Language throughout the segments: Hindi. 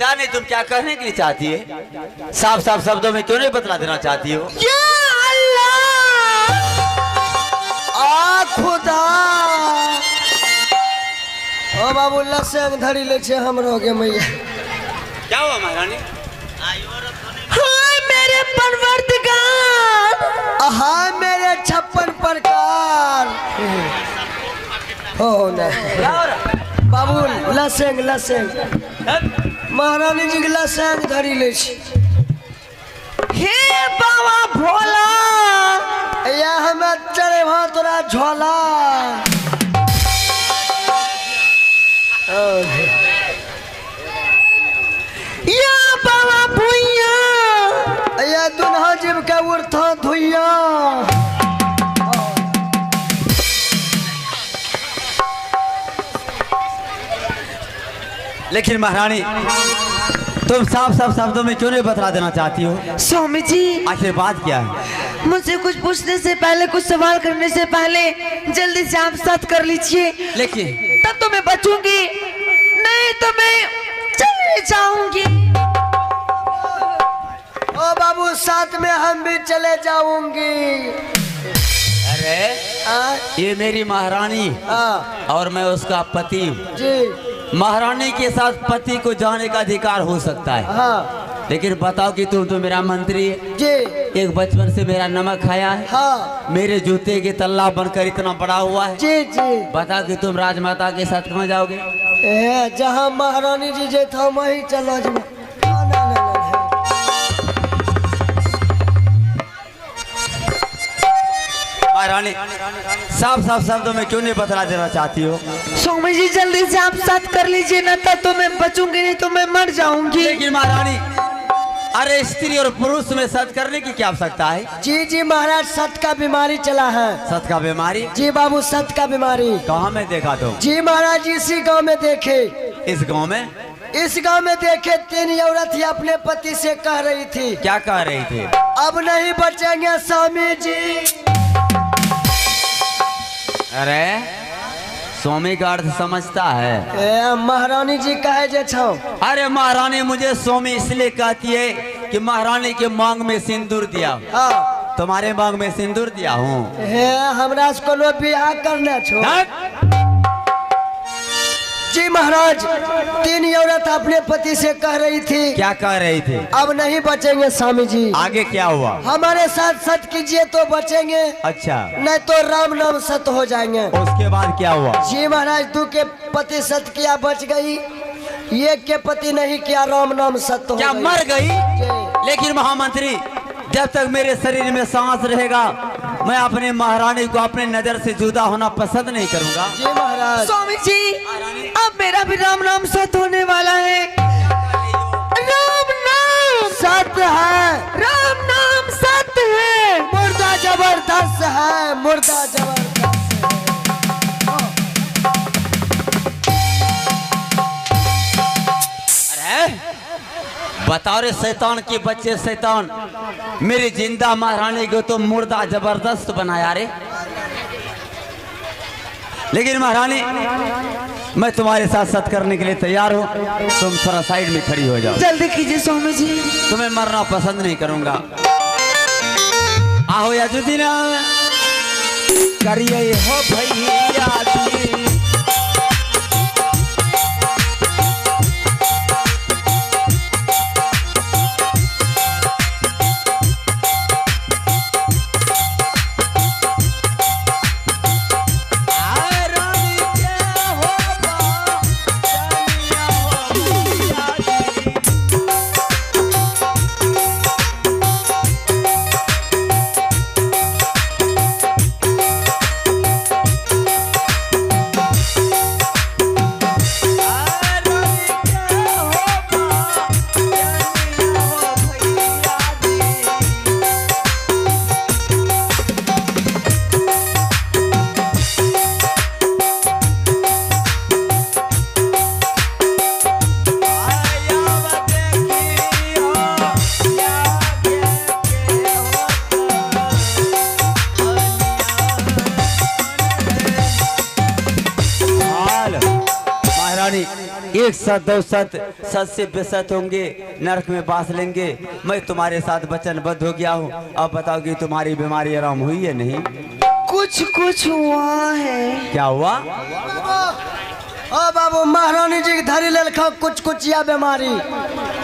पता नहीं तुम क्या कहने के लिए चाहती है, साफ साफ शब्दों में क्यों नहीं बतला देना चाहती हो? या अल्लाह, आ खुदा, ओ बाबूल्ला से अंधरी ले छे हमरो के मैया। क्या हुआ महारानी? हाय मेरे परवरदिगार, हाय मेरे 56 प्रकार। हो ना क्या हो रहा? बाबू लसेंग लसेंग महारानी जी के लसेंग धरी ले छी। हे बाबा भोला, या हमें चढ़े वहाँ तोरा झोला। या बाबा भुइया, या दुल्हा जीव के उर्था धुइया। लेकिन महारानी तुम साफ साफ शब्दों में क्यों नहीं बतला देना चाहती हो? स्वामी जी, आखिर बात क्या है? मुझे कुछ पूछने से पहले, कुछ सवाल करने से पहले जल्दी से आप साथ कर लीजिए, लेकिन तब तो मैं बचूंगी, नहीं तो मैं चले जाऊंगी। ओ बाबू साथ में हम भी चले जाऊंगी। अरे ये मेरी महारानी और मैं उसका पति जी। महारानी के साथ पति को जाने का अधिकार हो सकता है। हाँ लेकिन बताओ कि तुम तो मेरा मंत्री है, जी। एक बचपन से मेरा नमक खाया है, हाँ मेरे जूते के तल्ला बनकर इतना बड़ा हुआ है। जी जी। बता कि तुम राजमाता के साथ कहाँ जाओगे? जहाँ महारानी जी जे था वहीं चलो जी। महारानी साफ साफ शब्दों में क्यों नहीं बतला देना चाहती हो? स्वामी जी जल्दी से आप साथ कर लीजिए, ना तो मैं बचूंगी, नहीं तो मैं मर जाऊंगी। लेकिन महारानी, अरे स्त्री और पुरुष में सत करने की क्या आवश्यकता है? जी जी महाराज, सत का बीमारी चला है। सत का बीमारी? जी बाबू, सत का बीमारी। कहाँ में देखा तुम? जी महाराज, इसी गांव में देखे। इस गांव में? इस गांव में देखे 3 औरत ही अपने पति से कह रही थी। क्या कह रही थी? अब नहीं बचेंगे स्वामी जी। अरे स्वामी का अर्थ समझता है? महारानी जी कहे जे छो। अरे महारानी मुझे स्वामी इसलिए कहती है कि महारानी के मांग में सिंदूर दिया। हाँ तुम्हारे मांग में सिंदूर दिया हूँ। हमरा से कोनो बियाह करना छो। जी महाराज, 3 औरत अपने पति से कह रही थी। क्या कह रही थी? अब नहीं बचेंगे स्वामी जी। आगे क्या हुआ? हमारे साथ सत कीजिए तो बचेंगे, अच्छा, नहीं तो राम नाम सत हो जाएंगे। उसके बाद क्या हुआ? जी महाराज, 2 के पति सत किया, बच गई। 1 के पति नहीं किया, राम नाम सत हो क्या गई। मर गई? लेकिन महामंत्री, जब तक मेरे शरीर में सांस रहेगा मैं अपने महारानी को अपने नजर से जुदा होना पसंद नहीं करूंगा। जी महाराज। स्वामी जी, अब मेरा भी राम नाम सत होने वाला है। राम नाम सत है, राम नाम सत है। मुर्दा जबरदस्त है, मुर्दा जबरदस्त है। अरे बताओ रे शैतान के बच्चे शैतान, मेरी जिंदा महारानी को तो मुर्दा जबरदस्त बनाया रे। लेकिन महारानी, मैं तुम्हारे साथ सत करने के लिए तैयार हूँ। तुम थोड़ा साइड में खड़ी हो जाओ। जल्दी कीजिए स्वामी जी। तुम्हें मरना पसंद नहीं करूंगा। आओ याजुद्दीन, करिए हो भैया जी। एक सत दो सत सत से बेसत होंगे, नरक में बास लेंगे। मैं तुम्हारे साथ वचनबद्ध हो गया हूँ। अब बताओ कि तुम्हारी बीमारी आराम हुई है नहीं? कुछ कुछ हुआ है। क्या हुआ? ओ बाबू महारानी जी की धरी ले रखा कुछ कुछ या बीमारी।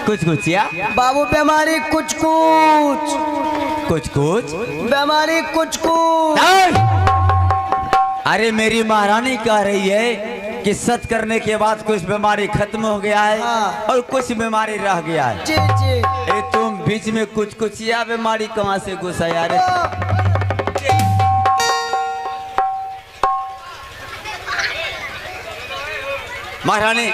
कुछ कुछ या बाबू बीमारी कुछ कुछ कुछ कुछ बीमारी कुछ कुछ। अरे मेरी महारानी कह रही है कि सत करने के बाद कुछ बीमारी खत्म हो गया है और कुछ बीमारी रह गया है। जी जी। ए तुम बीच में कुछ कुछ या बीमारी कहाँ से घुसा यार? महारानी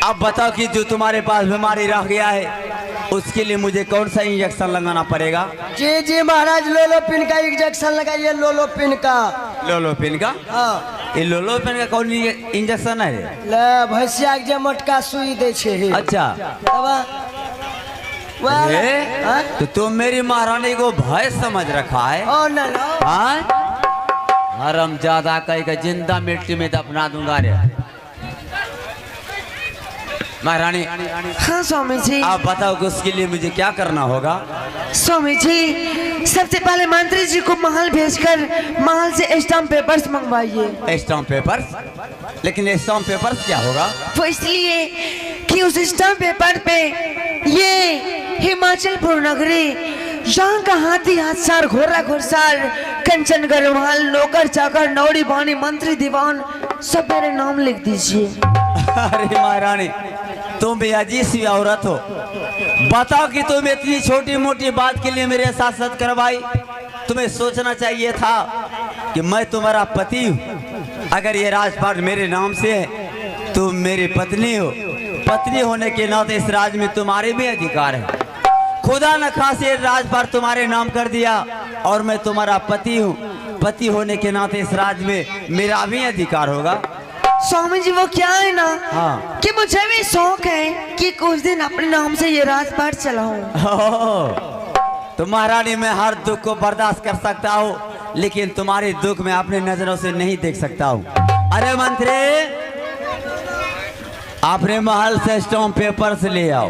अब बताओ कि जो तुम्हारे पास बीमारी रह गया है उसके लिए मुझे कौन सा इंजेक्शन लगाना पड़ेगा? जी जी महाराज लोलोपिन का इंजेक्शन लगाइए। लोलोपिन का। लोलोपिन का? हाँ। ये लोलोपिन का कौन इंजेक्शन है? ले भैंसिया के जे मोटका सुई दे छे। अच्छा तो तुम मेरी महारानी को भय समझ रखा है? ओ ना हरम ज्यादा कहीं का जिंदा मिट्टी में दफना दूंगा रे। महारानी हाँ स्वामी जी। आप बताओ कि उसके लिए मुझे क्या करना होगा? स्वामी जी सबसे पहले मंत्री जी को महल भेजकर महल से स्टाम्प पेपर्स मंगवाइए। Stamp papers? लेकिन स्टाम्प पेपर्स क्या होगा? वो इसलिए कि उस स्टाम्प पेपर पे ये हिमाचलपुर नगरी, यहाँ का हाथी हाथसार, घोड़ा घुड़सार, कंचन गढ़वाल, नौकर चाकर, नौड़ी बानी, मंत्री दीवान सब मेरे नाम लिख दीजिए। अरे महारानी तुम भी अजीब सी औरत हो। बताओ कि तुम इतनी छोटी मोटी बात के लिए मेरे साथ सत करवाई। तुम्हें सोचना चाहिए था कि मैं तुम्हारा पति हूँ। अगर ये राजपाट मेरे नाम से है तुम मेरी पत्नी हो। पत्नी होने के नाते इस राज में तुम्हारे भी अधिकार है। खुदा न खासे राजपाट तुम्हारे नाम कर दिया और मैं तुम्हारा पति हूँ। पति होने के नाते इस राज में मेरा भी अधिकार होगा। स्वामी जी वो क्या है ना हाँ। कि मुझे भी शौक है कि कुछ दिन अपने नाम से ये राजपाट चलाऊं। तो महारानी मैं हर दुख को बर्दाश्त कर सकता हूँ लेकिन तुम्हारे दुख में अपने नजरों से नहीं देख सकता हूँ। अरे मंत्री अपने महल से स्टाम्प पेपर्स ले आओ।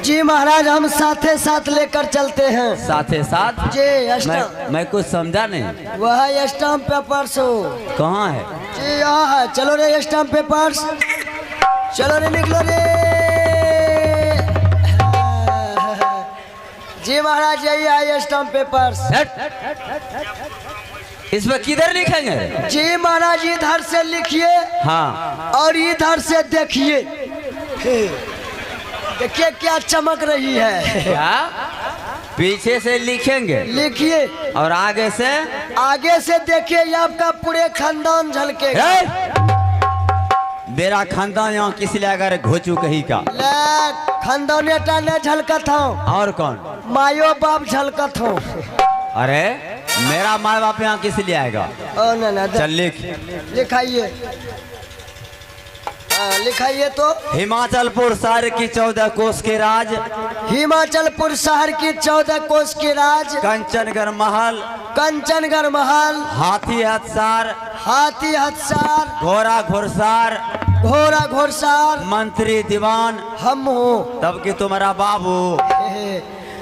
जी महाराज हम साथे साथ लेकर चलते हैं। साथे साथ? जी मैं कुछ समझा नहीं। वह स्टाम्प पेपर्स हो। कहाँ है? जी यहाँ है। चलो रे स्टाम्प पेपर्स। चलो रे निकलो रे। जी महाराज यही है स्टाम्प पेपर्स। इस पर किधर लिखेंगे? जी महाराज इधर से लिखिए। हाँ। और इधर से देखिए। देखिए क्या चमक रही है। क्या? पीछे से लिखेंगे? लिखिए। और आगे से? आगे से देखिए ये आपका पूरे खानदान झलकेगा। मेरा खानदान यहाँ किस लिए अगर घोचू कहीं का? खानदान ने झलकत हो। और कौन? मायो बाप झलकत हो। अरे मेरा माँ बाप यहाँ किस लिए आएगा? ओ ना चल लिख। लिखाइए। लिखाइए तो। हिमाचलपुर शहर की 14 कोस के राज। हिमाचलपुर शहर की 14 कोस की राज। कंचनगढ़ महल। कंचनगढ़ महल। हाथी हथसार। हाथी हथसार। घोड़ा घुड़सार। घोड़ा घुड़सार। मंत्री दीवान हम हो। तब कि तुम्हारा बाबू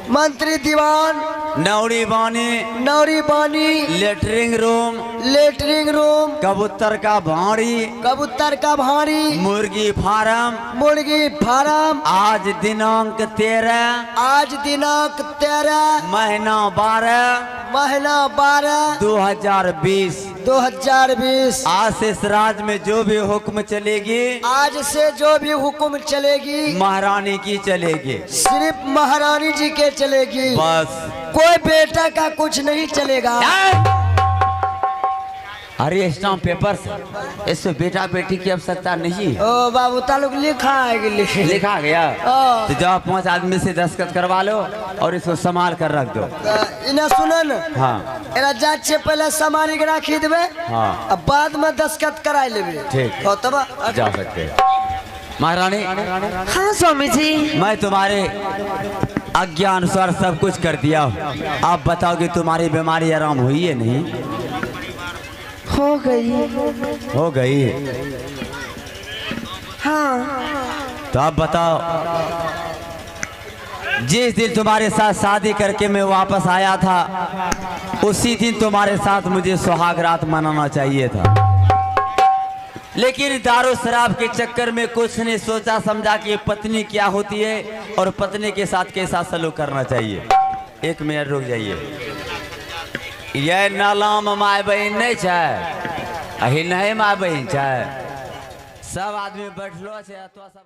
मंत्री दीवान। नौड़ी बानी। नौरी बानी। Lettering room. Lettering room. कबूतर का भाड़ी। कबूतर का भाड़ी। मुर्गी फार्म। मुर्गी फार्म। आज दिनांक 13। आज दिनांक 13 महीना 12 महीना 12 2020। 2020। आज से इस राज्य में जो भी हुक्म चलेगी, आज से जो भी हुक्म चलेगी महारानी की चलेगी। सिर्फ महारानी जी के चलेगी। बस कोई बेटा का कुछ नहीं चलेगा। अरे स्टाम्प पेपर इसमें बेटा बेटी की आवश्यकता नहीं। ओ बाबू तालुक लिखा है। लिखा गया तो जब 5 आदमी से दस्तखत करवा लो और इसको संभाल कर रख दो। इन्हें सुनन। हाँ। एरा जात से पहले सामान के राखी देवे। हाँ। अब बाद में दस्तखत कराई लेबे। ठीक। हो तब जा सकते हैं। महारानी हाँ स्वामी जी। मैं तुम्हारे आज्ञा अनुसार सब कुछ कर दिया हूँ। आप बताओ कि तुम्हारी बीमारी आराम हुई है नहीं? हो गई। हो गई। हाँ। तो अब बताओ, जिस दिन तुम्हारे साथ शादी करके मैं वापस आया था उसी दिन तुम्हारे साथ मुझे सुहाग रात मनाना चाहिए था, लेकिन दारू शराब के चक्कर में कुछ नहीं सोचा समझा कि पत्नी क्या होती है और पत्नी के साथ कैसा सलूक करना चाहिए। एक मिनट रुक जाइए। यह नालाम माय बहन नहीं है, नहीं माय बहन है, सब आदमी बैठलो है तो सब